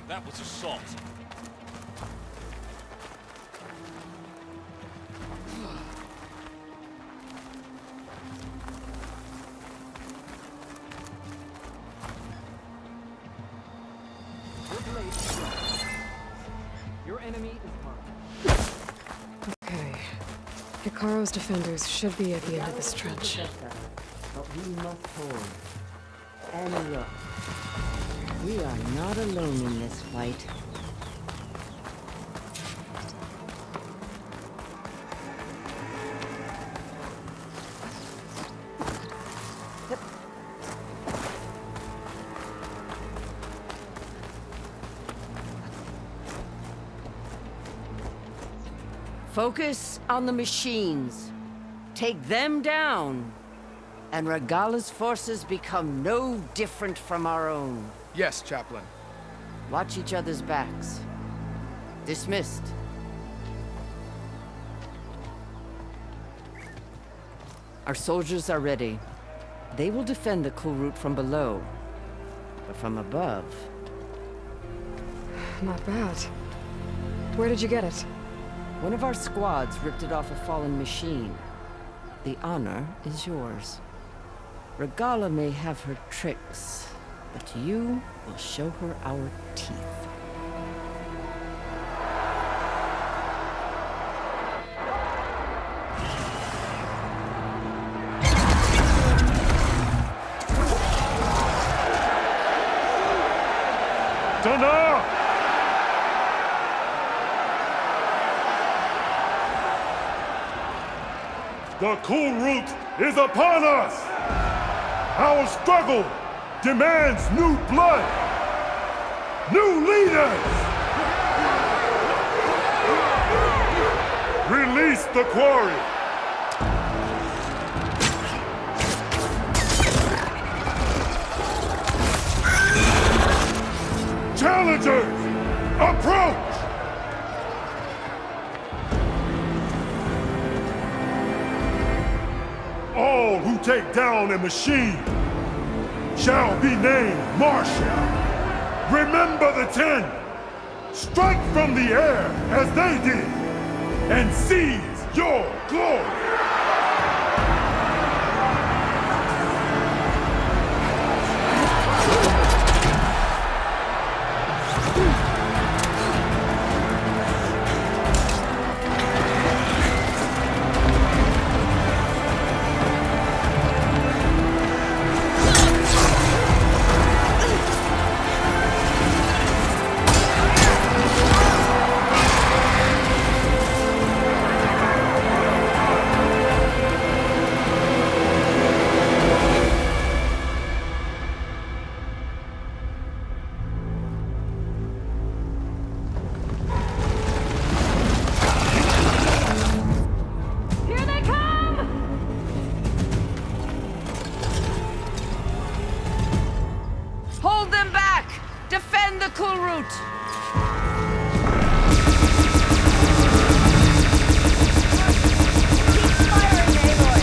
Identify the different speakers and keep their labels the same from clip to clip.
Speaker 1: That was assault.
Speaker 2: Your enemy is marked.
Speaker 3: Okay. Hikaru's defenders should be at the end of this trench.
Speaker 4: But we must hold. And look, we are not alone in this fight. Focus on the machines. Take them down. And Regala's forces become no different from our own.
Speaker 5: Yes, Chaplain.
Speaker 4: Watch each other's backs. Dismissed. Our soldiers are ready. They will defend the Kulrut from below. But from above...
Speaker 3: Not bad. Where did you get it?
Speaker 4: One of our squads ripped it off a fallen machine. The honor is yours. Regala may have her tricks, but you will show her our teeth.
Speaker 1: Dana!
Speaker 6: The Kulrut is upon us! Our struggle demands new blood! New leaders! Release the quarry! Challengers, approach! All who take down a machine shall be named Marshal. Remember the 10. Strike from the air as they did, and seize your glory.
Speaker 4: Hold them back! Defend the Kulrut! Keep firing, Aloy!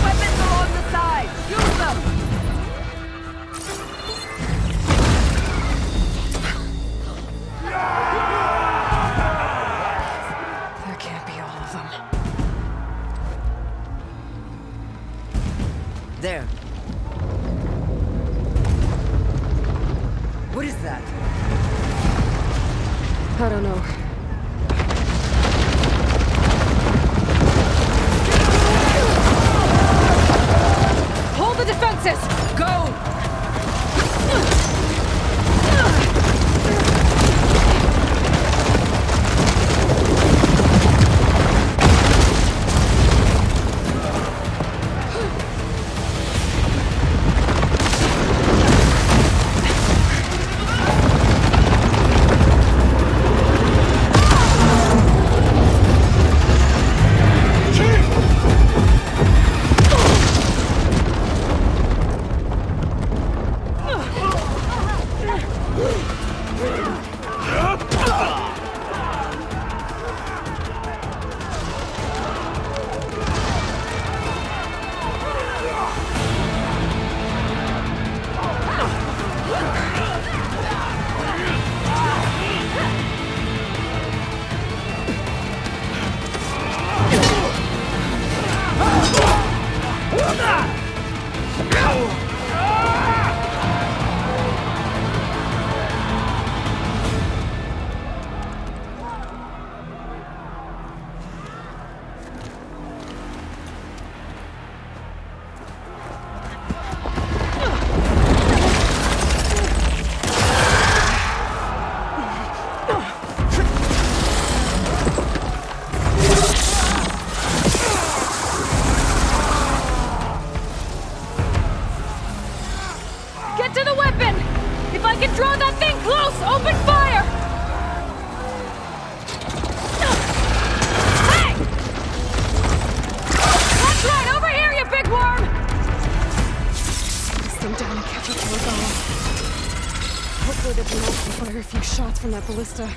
Speaker 4: Weapons along the side! Use them!
Speaker 3: There can't be all of them.
Speaker 4: There. What is that?
Speaker 3: I don't know. Hold the defenses!
Speaker 4: Go!
Speaker 5: Anything close, open fire! Hey! That's right, over here, you big worm!
Speaker 3: Chase them down and catch up to Regala. Hopefully they can also fire a few shots from that ballista.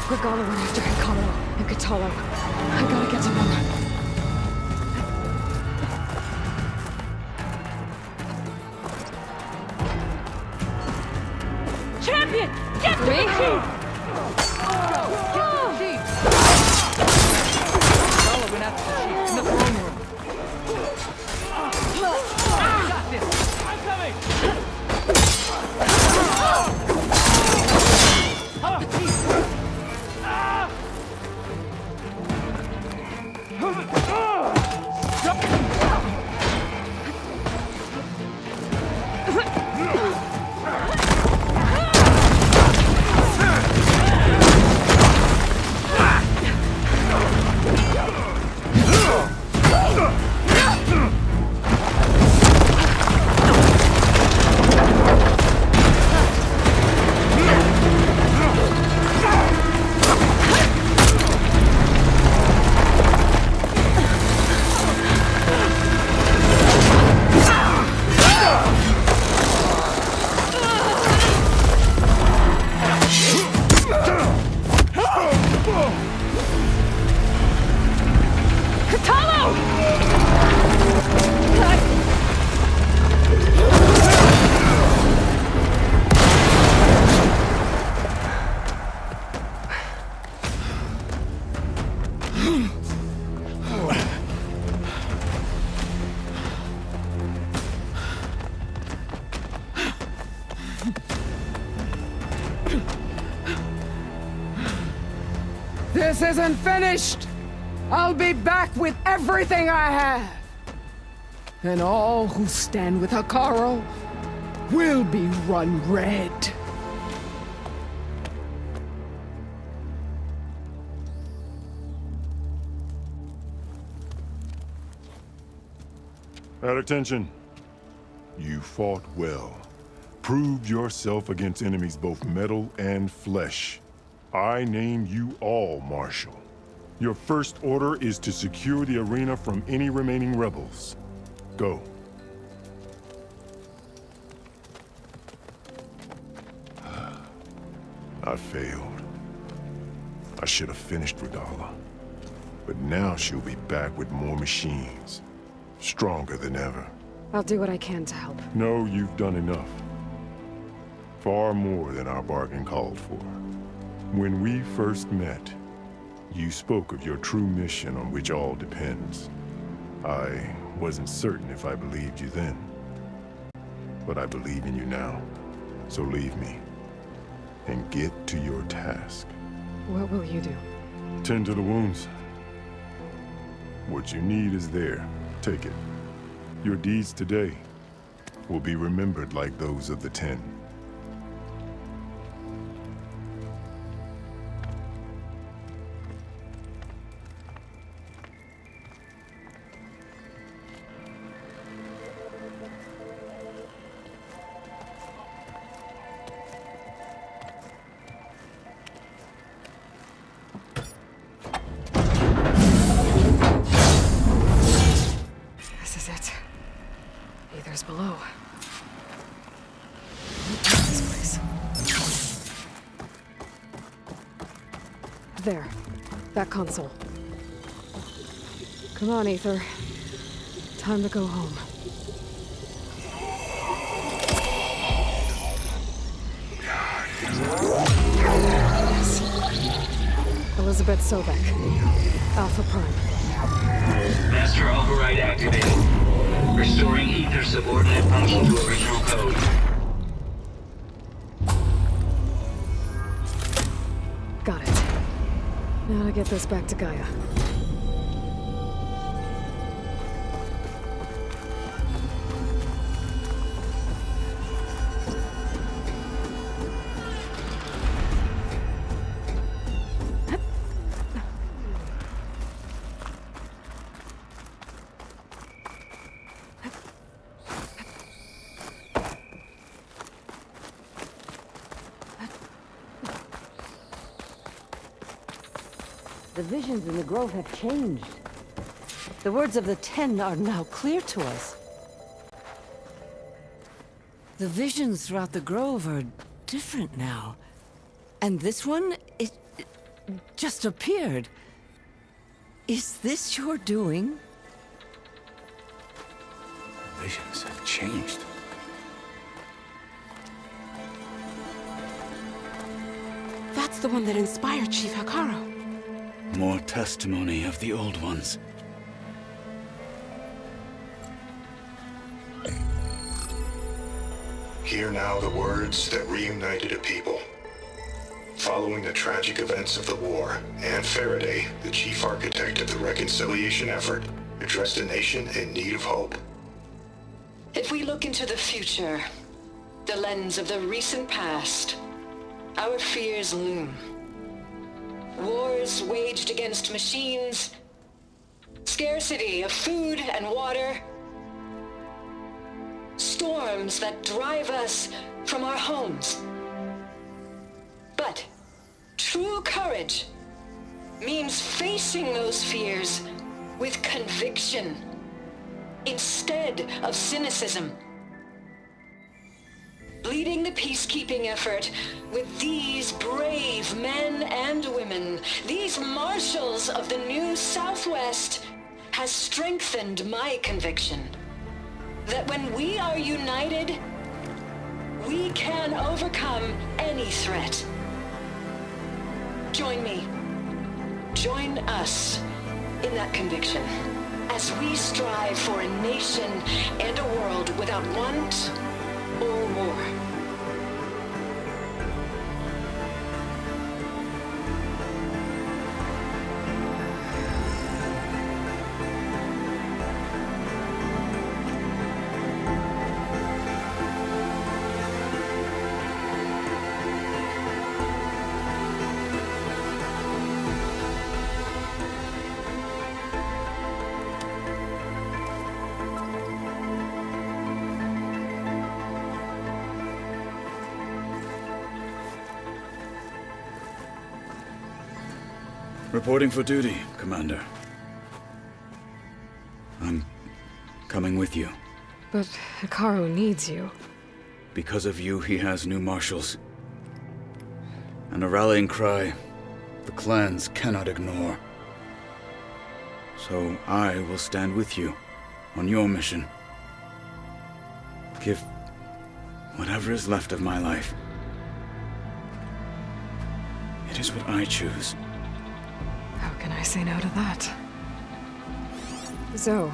Speaker 3: Regala went after Hikaru and Katalo. I gotta get to them.
Speaker 5: Champion! Get to the chief!
Speaker 2: Regala went after the chief in the throne room. Got this.
Speaker 1: I'm coming!
Speaker 7: This isn't finished! I'll be back with everything I have! And all who stand with Hikaru will be run red.
Speaker 6: At attention. You fought well. Proved yourself against enemies both metal and flesh. I name you all Marshal. Your first order is to secure the arena from any remaining rebels. Go. I failed. I should have finished Regala. But now she'll be back with more machines. Stronger than ever.
Speaker 3: I'll do what I can to help.
Speaker 6: No, you've done enough. Far more than our bargain called for. When we first met, you spoke of your true mission on which all depends. I wasn't certain if I believed you then. But I believe in you now. So leave me. And get to your task.
Speaker 3: What will you do?
Speaker 6: Tend to the wounds. What you need is there. Take it. Your deeds today will be remembered like those of the 10.
Speaker 3: This is it. Aether's below. This place. There. That console. Come on, Aether. Time to go home. Yes. Elizabeth Sobek. Alpha Prime.
Speaker 8: Master override activated. Restoring ether subordinate function to original code.
Speaker 3: Got it. Now to get this back to Gaia.
Speaker 4: The visions in the grove have changed. The words of the Ten are now clear to us. The visions throughout the grove are different now. And this one, it just appeared. Is this your doing?
Speaker 9: Visions have changed.
Speaker 10: That's the one that inspired Chief Hekarro.
Speaker 9: More testimony of the old ones.
Speaker 11: Hear now the words that reunited a people. Following the tragic events of the war, Anne Faraday, the chief architect of the reconciliation effort, addressed a nation in need of hope.
Speaker 12: If we look into the future, the lens of the recent past, our fears loom. Wars waged against machines, scarcity of food and water, storms that drive us from our homes. But true courage means facing those fears with conviction instead of cynicism. Leading the peacekeeping effort with these brave men and women, these marshals of the new Southwest, has strengthened my conviction that when we are united, we can overcome any threat. Join me. Join us in that conviction as we strive for a nation and a world without want or war.
Speaker 9: Reporting for duty, Commander. I'm coming with you.
Speaker 3: But Hekarro needs you.
Speaker 9: Because of you, he has new marshals. And a rallying cry the clans cannot ignore. So I will stand with you on your mission. Give whatever is left of my life. It is what I choose.
Speaker 3: How can I say no to that? Zoe,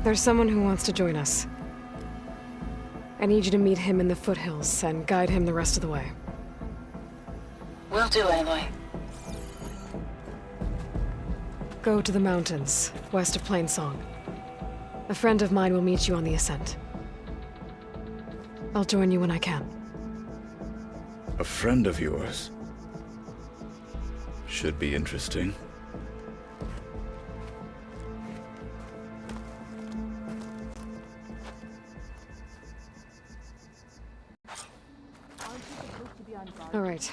Speaker 3: there's someone who wants to join us. I need you to meet him in the foothills and guide him the rest of the way.
Speaker 12: Will do, Aloy.
Speaker 3: Go to the mountains, west of Plainsong. A friend of mine will meet you on the ascent. I'll join you when I can.
Speaker 9: A friend of yours? Should be interesting.
Speaker 3: All right.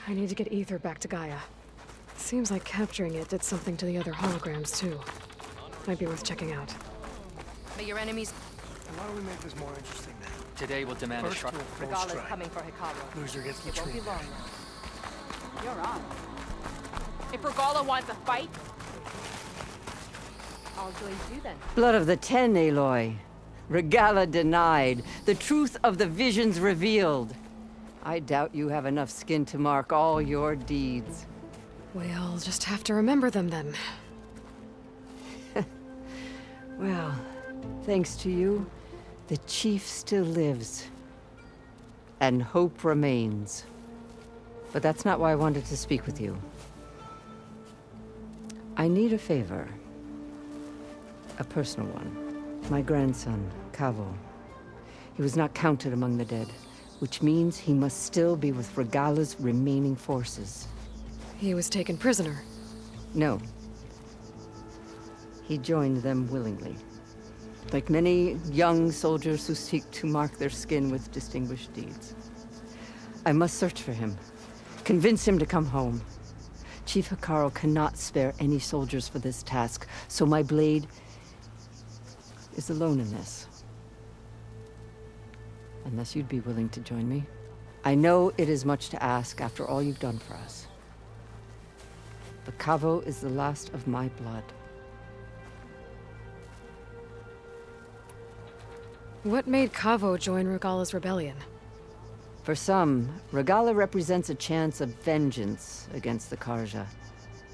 Speaker 3: I need to get Ether back to Gaia. Seems like capturing it did something to the other holograms, too. Might be worth checking out.
Speaker 10: But your enemies...
Speaker 1: Why don't we make this more interesting then?
Speaker 2: Today we'll demand a
Speaker 1: First
Speaker 2: sharp.
Speaker 1: to a full
Speaker 5: Regala's
Speaker 1: strike.
Speaker 5: coming for Hekarro.
Speaker 1: Loser gets the
Speaker 5: It won't be
Speaker 1: tree.
Speaker 5: long now. You're on.
Speaker 10: If Regala wants a fight,
Speaker 5: I'll join you then.
Speaker 4: Blood of the Ten, Aloy. Regala denied. The truth of the visions revealed. I doubt you have enough skin to mark all your deeds.
Speaker 3: We'll just have to remember them then.
Speaker 4: Well, Thanks to you, the chief still lives. And hope remains. But that's not why I wanted to speak with you. I need a favor. A personal one. My grandson, Kavo. He was not counted among the dead, which means he must still be with Regala's remaining forces.
Speaker 3: He was taken prisoner.
Speaker 4: No. He joined them willingly. Like many young soldiers who seek to mark their skin with distinguished deeds. I must search for him. Convince him to come home. Chief Hekarro cannot spare any soldiers for this task, so my blade is alone in this. Unless you'd be willing to join me. I know it is much to ask after all you've done for us. But Kavo is the last of my blood.
Speaker 3: What made Kavo join Regala's rebellion?
Speaker 4: For some, Regala represents a chance of vengeance against the Carja.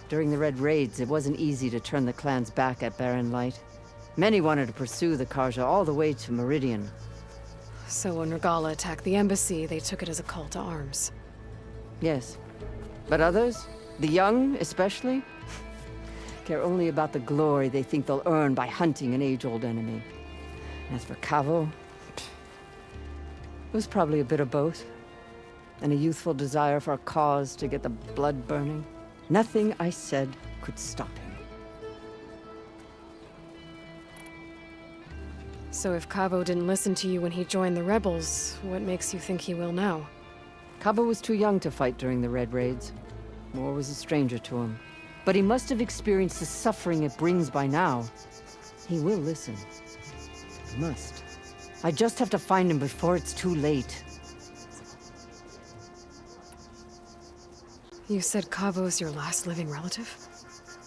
Speaker 4: During the Red Raids, it wasn't easy to turn the clans back at Barren Light. Many wanted to pursue the Carja all the way to Meridian.
Speaker 3: So when Regala attacked the embassy, they took it as a call to arms.
Speaker 4: Yes. But others, the young especially, care only about the glory they think they'll earn by hunting an age-old enemy. As for Kavo, it was probably a bit of both. And a youthful desire for a cause to get the blood burning. Nothing I said could stop him.
Speaker 3: So if Kavo didn't listen to you when he joined the rebels, what makes you think he will now?
Speaker 4: Kavo was too young to fight during the Red Raids. War was a stranger to him. But he must have experienced the suffering it brings by now. He will listen. He must. I just have to find him before it's too late.
Speaker 3: You said Kavo's your last living relative?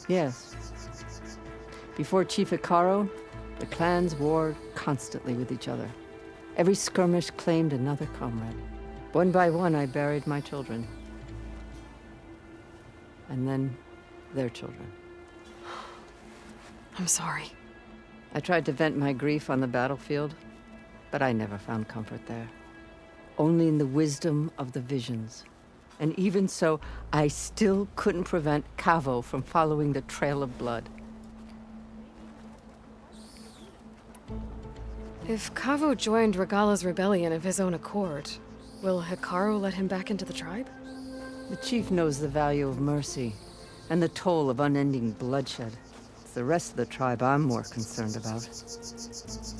Speaker 4: Yes. Before Chief Hekarro, the clans warred constantly with each other. Every skirmish claimed another comrade. One by one, I buried my children. And then, their children.
Speaker 3: I'm sorry.
Speaker 4: I tried to vent my grief on the battlefield, but I never found comfort there. Only in the wisdom of the visions. And even so, I still couldn't prevent Kavo from following the trail of blood.
Speaker 3: If Kavo joined Regala's rebellion of his own accord, will Hekarro let him back into the tribe?
Speaker 4: The chief knows the value of mercy, and the toll of unending bloodshed. It's the rest of the tribe I'm more concerned about.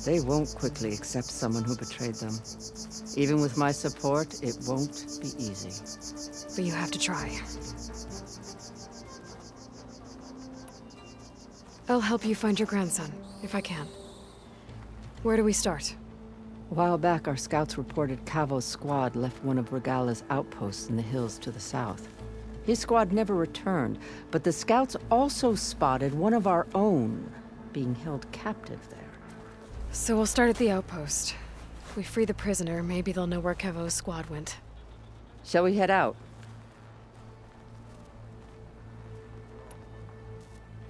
Speaker 4: They won't quickly accept someone who betrayed them. Even with my support, it won't be easy.
Speaker 3: But you have to try. I'll help you find your grandson, if I can. Where do we start?
Speaker 4: A while back, our scouts reported Kavo's squad left one of Regala's outposts in the hills to the south. His squad never returned, but the scouts also spotted one of our own being held captive there.
Speaker 3: So we'll start at the outpost. If we free the prisoner, maybe they'll know where Kavo's squad went.
Speaker 4: Shall we head out?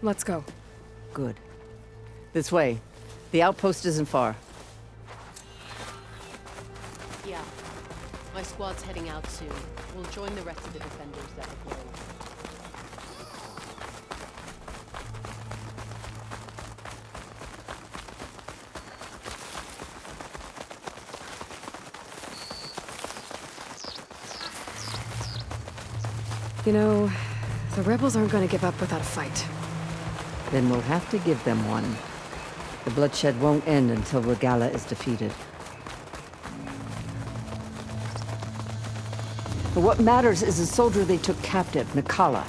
Speaker 3: Let's go.
Speaker 4: Good. This way. The outpost isn't far.
Speaker 10: Yeah. My squad's heading out soon. We'll join the rest of the defenders that deploy.
Speaker 3: You know, the rebels aren't going to give up without a fight.
Speaker 4: Then we'll have to give them one. The bloodshed won't end until Regala is defeated. But what matters is the soldier they took captive, Nakala.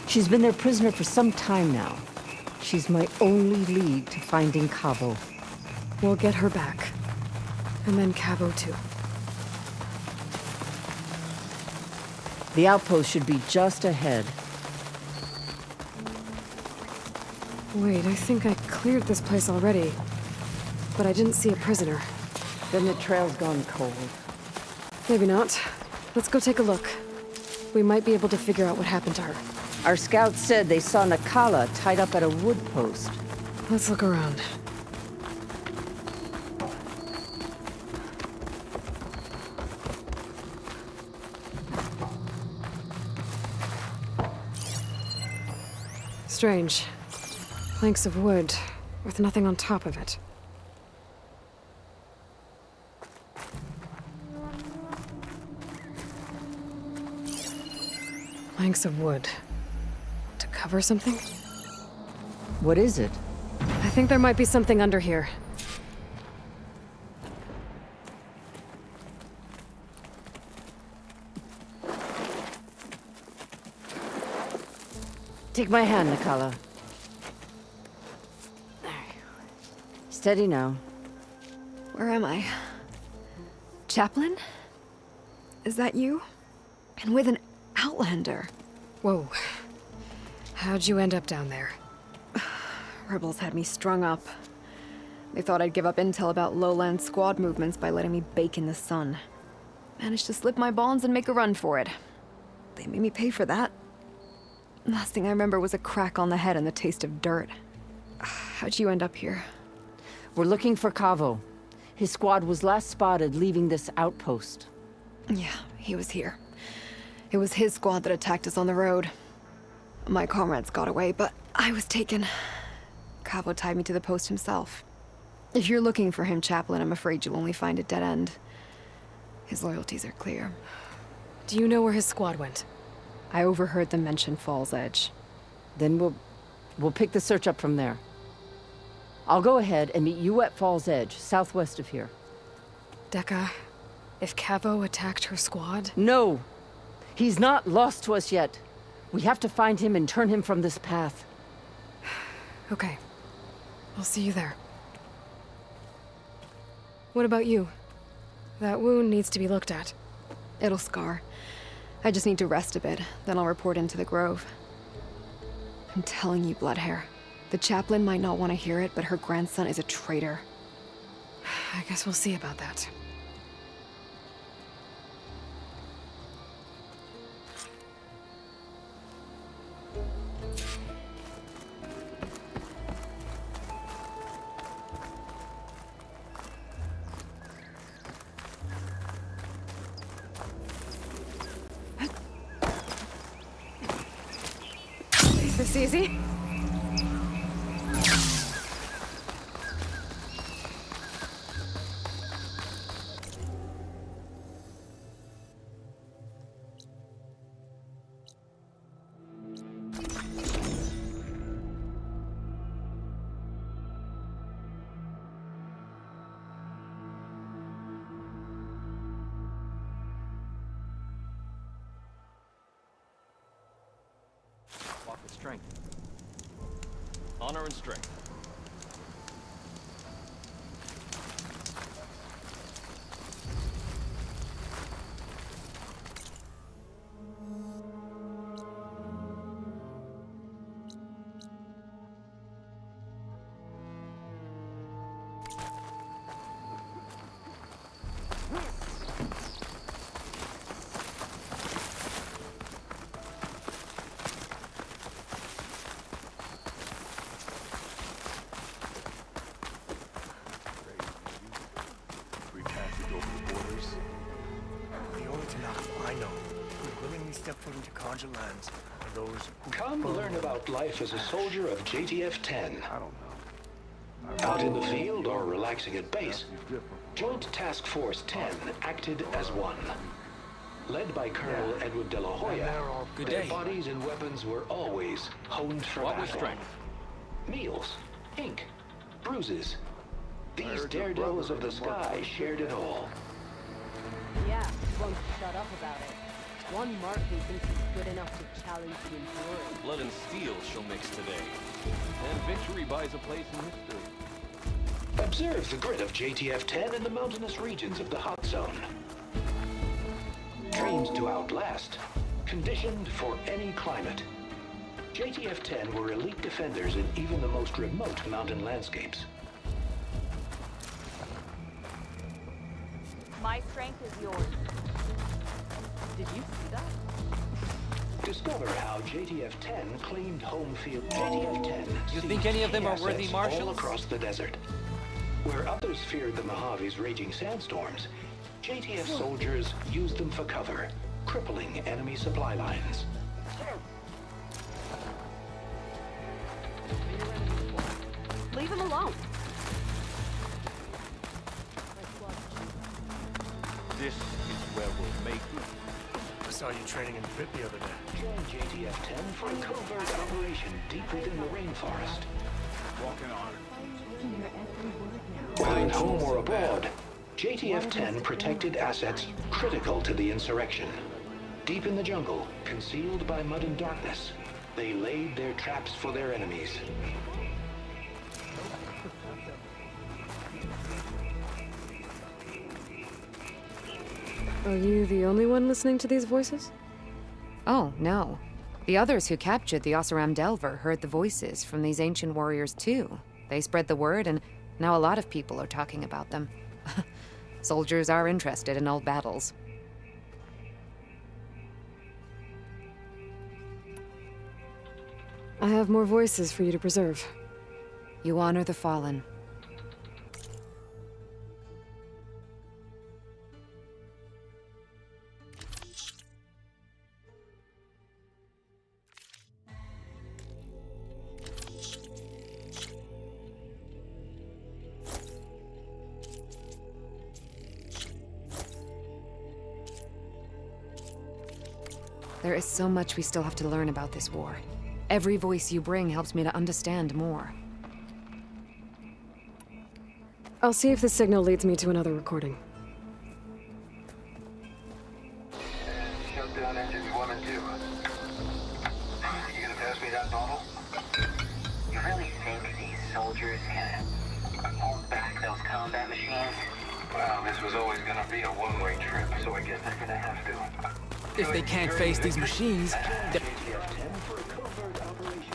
Speaker 4: She's been their prisoner for some time now. She's my only lead to finding Kavo.
Speaker 3: We'll get her back. And then Kavo too.
Speaker 4: The outpost should be just ahead.
Speaker 3: Wait, I think I cleared this place already. But I didn't see a prisoner.
Speaker 4: Then the trail's gone cold.
Speaker 3: Maybe not. Let's go take a look. We might be able to figure out what happened to her.
Speaker 4: Our scouts said they saw Nakala tied up at a wood post.
Speaker 3: Let's look around. Strange. Planks of wood, with nothing on top of it. Planks of wood. To cover something?
Speaker 4: What is it?
Speaker 3: I think there might be something under here.
Speaker 4: Take my hand, Nikala. There. Steady now.
Speaker 3: Where am I? Chaplain? Is that you? And with an Outlander. Whoa. How'd you end up down there?
Speaker 13: Rebels had me strung up. They thought I'd give up intel about lowland squad movements by letting me bake in the sun. Managed to slip my bonds and make a run for it. They made me pay for that. Last thing I remember was a crack on the head and the taste of dirt. How'd you end up here?
Speaker 4: We're looking for Kavo. His squad was last spotted leaving this outpost.
Speaker 13: Yeah, he was here. It was his squad that attacked us on the road. My comrades got away, but I was taken. Kavo tied me to the post himself. If you're looking for him, Chaplain, I'm afraid you'll only find a dead end. His loyalties are clear.
Speaker 3: Do you know where his squad went?
Speaker 13: I overheard them mention Fall's Edge.
Speaker 4: Then we'll pick the search up from there. I'll go ahead and meet you at Fall's Edge, southwest of here.
Speaker 3: Dekka, if Kavo attacked her squad?
Speaker 4: No! He's not lost to us yet. We have to find him and turn him from this path.
Speaker 3: Okay. I'll see you there. What about you? That wound needs to be looked at.
Speaker 13: It'll scar. I just need to rest a bit, then I'll report into the Grove. I'm telling you, Bloodhair. The chaplain might not want to hear it, but her grandson is a traitor.
Speaker 3: I guess we'll see about that.
Speaker 13: Is this easy?
Speaker 14: Walk with strength. Honor and strength.
Speaker 1: Lands are those who
Speaker 15: Come learn about life as a soldier of JTF-10. I don't know. Out in the field or relaxing at base, Joint Task Force 10 acted as one. Led by Colonel Edward De La Hoya, their bodies and weapons were always honed for battle.
Speaker 14: With strength.
Speaker 15: Meals, ink, bruises. These daredevils of the sky shared it all.
Speaker 10: Yeah, won't shut up about it. One mark who thinks he's good enough to challenge the Imperium.
Speaker 14: Blood and steel shall mix today. And victory buys a place in history.
Speaker 15: Observe the grit of JTF-10 in the mountainous regions of the Hot Zone. Trained to outlast, conditioned for any climate. JTF-10 were elite defenders in even the most remote mountain landscapes.
Speaker 5: My strength is yours. Did you see that?
Speaker 15: Discover how JTF-10 claimed home field. JTF-10.
Speaker 14: You think any of them are worthy marshals?
Speaker 15: All across the desert. Where others feared the Mojave's raging sandstorms, JTF soldiers used them for cover, crippling enemy supply lines.
Speaker 5: them alone.
Speaker 1: This is where we'll make it.
Speaker 6: I saw you training in the pit the other day.
Speaker 15: Join JTF-10 for a covert operation deep within the rainforest.
Speaker 1: Walking on.
Speaker 15: Whether at home or abroad, JTF-10 protected assets critical to the insurrection. Deep in the jungle, concealed by mud and darkness, they laid their traps for their enemies.
Speaker 13: Are you the only one listening to these voices?
Speaker 3: Oh, no. The others who captured the Oseram Delver heard the voices from these ancient warriors too. They spread the word, and now a lot of people are talking about them. Soldiers are interested in old battles.
Speaker 13: I have more voices for you to preserve.
Speaker 3: You honor the fallen. There is so much we still have to learn about this war. Every voice you bring helps me to understand more.
Speaker 13: I'll see if the signal leads me to another recording.
Speaker 16: Shut down engines 1 and 2. You gonna pass me that bottle?
Speaker 17: You really think these soldiers can hold back those combat machines?
Speaker 16: Well, this was always gonna be a one-way trip, so I guess they're gonna have to.
Speaker 2: If they can't face these machines,
Speaker 15: JTF-10 for a covert operation.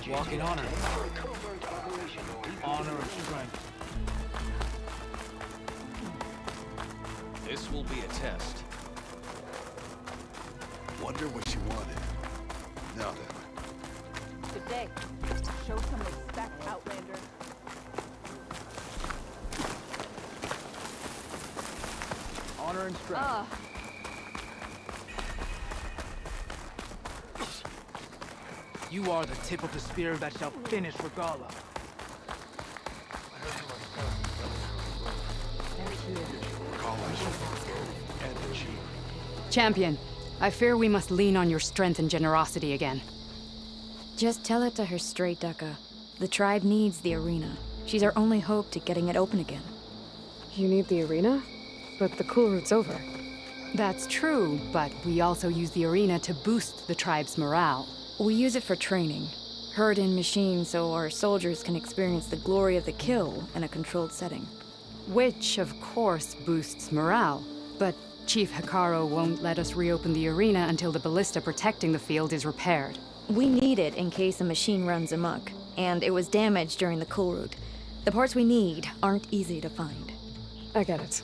Speaker 1: Walking honor. Honor and strength.
Speaker 14: This will be a test.
Speaker 18: Wonder what she wanted. Nothing.
Speaker 5: Good day. Show some respect, Outlander.
Speaker 1: Honor and strength.
Speaker 2: you are the tip of the spear that shall finish Regalla.
Speaker 19: Champion, I fear we must lean on your strength and generosity again.
Speaker 20: Just tell it to her straight, Ducka. The tribe needs the arena. She's our only hope to getting it open again.
Speaker 13: You need the arena? But the cool route's over.
Speaker 19: That's true, but we also use the arena to boost the tribe's morale.
Speaker 20: We use it for training. Herd in machines so our soldiers can experience the glory of the kill in a controlled setting.
Speaker 19: Which, of course, boosts morale. But Chief Hekarro won't let us reopen the arena until the ballista protecting the field is repaired.
Speaker 20: We need it in case a machine runs amok, and it was damaged during the cool route. The parts we need aren't easy to find.
Speaker 13: I get it.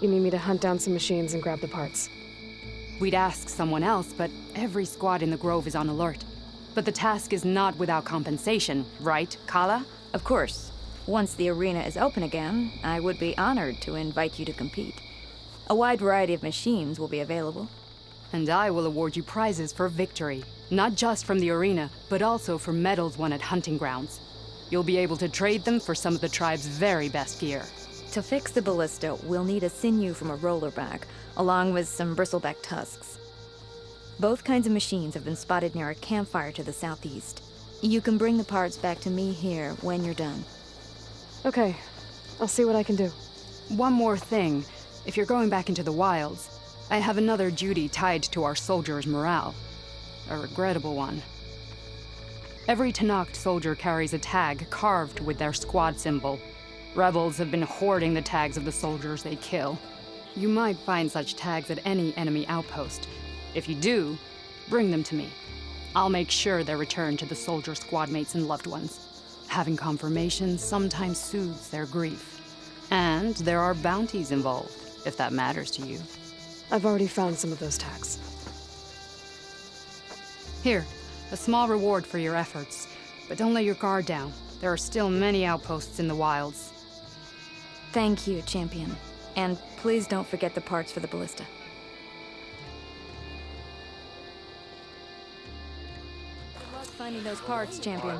Speaker 13: You need me to hunt down some machines and grab the parts.
Speaker 19: We'd ask someone else, but every squad in the Grove is on alert. But the task is not without compensation, right, Kala?
Speaker 20: Of course. Once the arena is open again, I would be honored to invite you to compete. A wide variety of machines will be available.
Speaker 19: And I will award you prizes for victory. Not just from the arena, but also for medals won at hunting grounds. You'll be able to trade them for some of the tribe's very best gear.
Speaker 20: To fix the ballista, we'll need a sinew from a rollerback, along with some bristleback tusks. Both kinds of machines have been spotted near a campfire to the southeast. You can bring the parts back to me here when you're done.
Speaker 13: Okay, I'll see what I can do.
Speaker 19: One more thing. If you're going back into the wilds, I have another duty tied to our soldiers' morale. A regrettable one. Every Tenakth soldier carries a tag carved with their squad symbol. Rebels have been hoarding the tags of the soldiers they kill. You might find such tags at any enemy outpost. If you do, bring them to me. I'll make sure they're returned to the soldier squad mates and loved ones. Having confirmation sometimes soothes their grief. And there are bounties involved, if that matters to you.
Speaker 13: I've already found some of those tags.
Speaker 19: Here, a small reward for your efforts. But don't let your guard down. There are still many outposts in the wilds.
Speaker 20: Thank you, Champion. And please don't forget the parts for the ballista. Good luck finding those parts, Champion.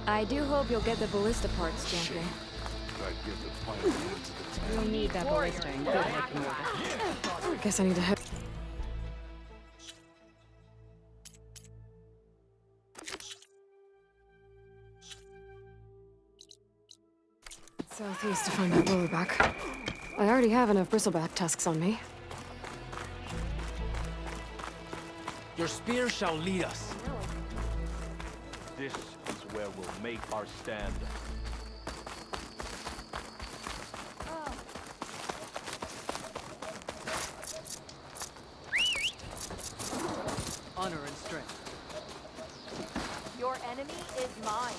Speaker 20: I do hope you'll get the ballista parts, Champion.
Speaker 19: You'll need that ballista in good working order.
Speaker 13: I guess I need to head. Southeast to find that rollback. I already have enough bristleback tusks on me.
Speaker 2: Your spear shall lead us.
Speaker 1: This is where we'll make our stand.
Speaker 2: Honor and strength.
Speaker 5: Your enemy is mine.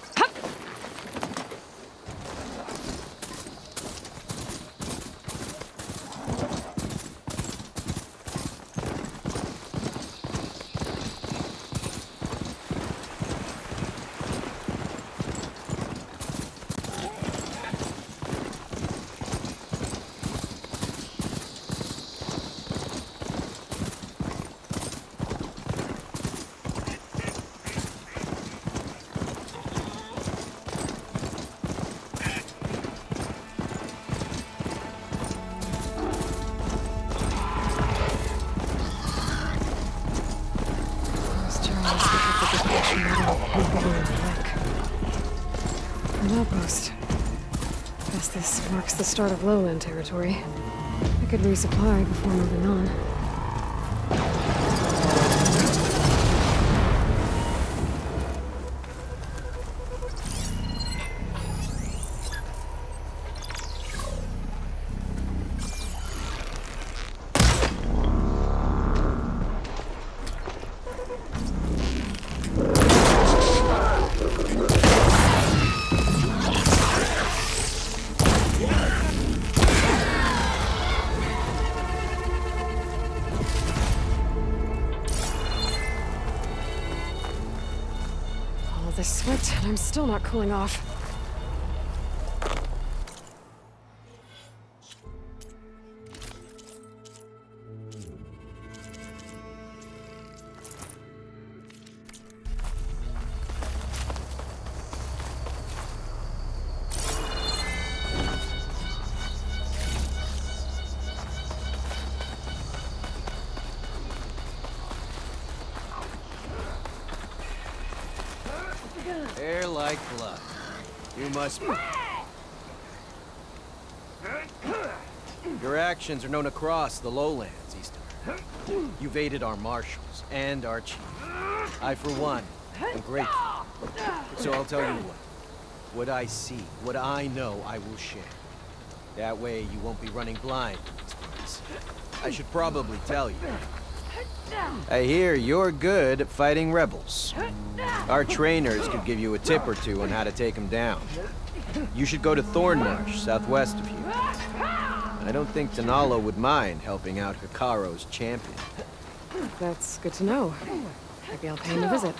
Speaker 13: An outpost. Guess this marks the start of lowland territory. I could resupply before moving on. This sweat, and I'm still not cooling off.
Speaker 14: Hair like blood. You must be. Your actions are known across the lowlands, Easterner. You've aided our marshals and our chief. I, for one, am grateful. So I'll tell you what I see, what I know, I will share. That way you won't be running blind in these parts. I should probably tell you. I hear you're good at fighting rebels. Our trainers could give you a tip or two on how to take them down. You should go to Thornmarsh, southwest of here. I don't think Tanalo would mind helping out Hikaro's champion.
Speaker 13: That's good to know. Maybe I'll pay him a visit.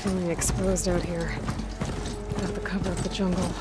Speaker 13: Feeling exposed out here. Without the cover of the jungle.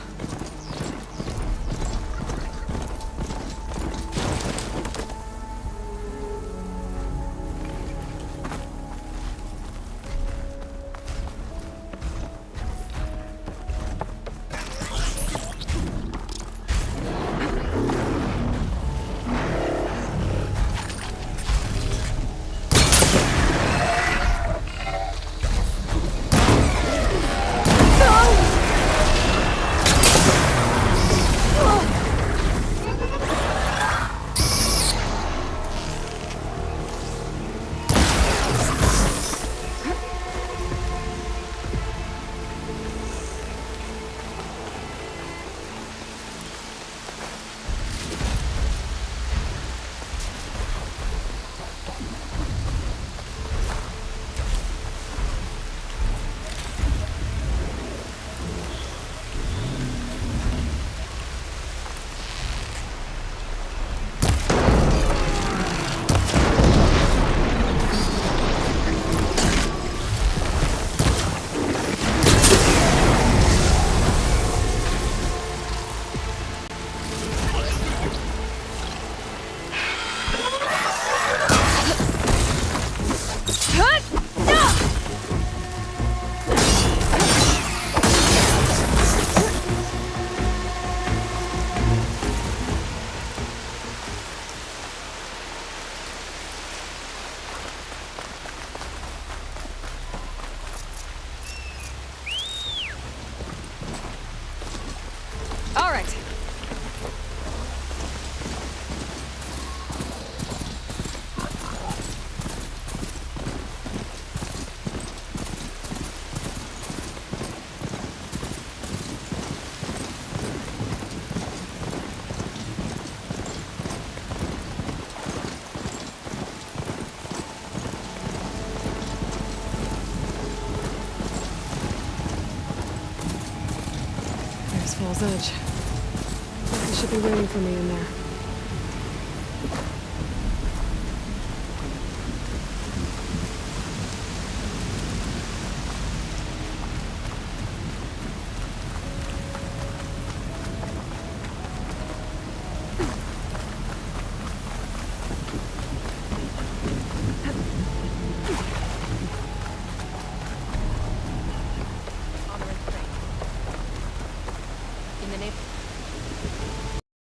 Speaker 13: All right. There's Fall's Edge. They should be waiting for me in there.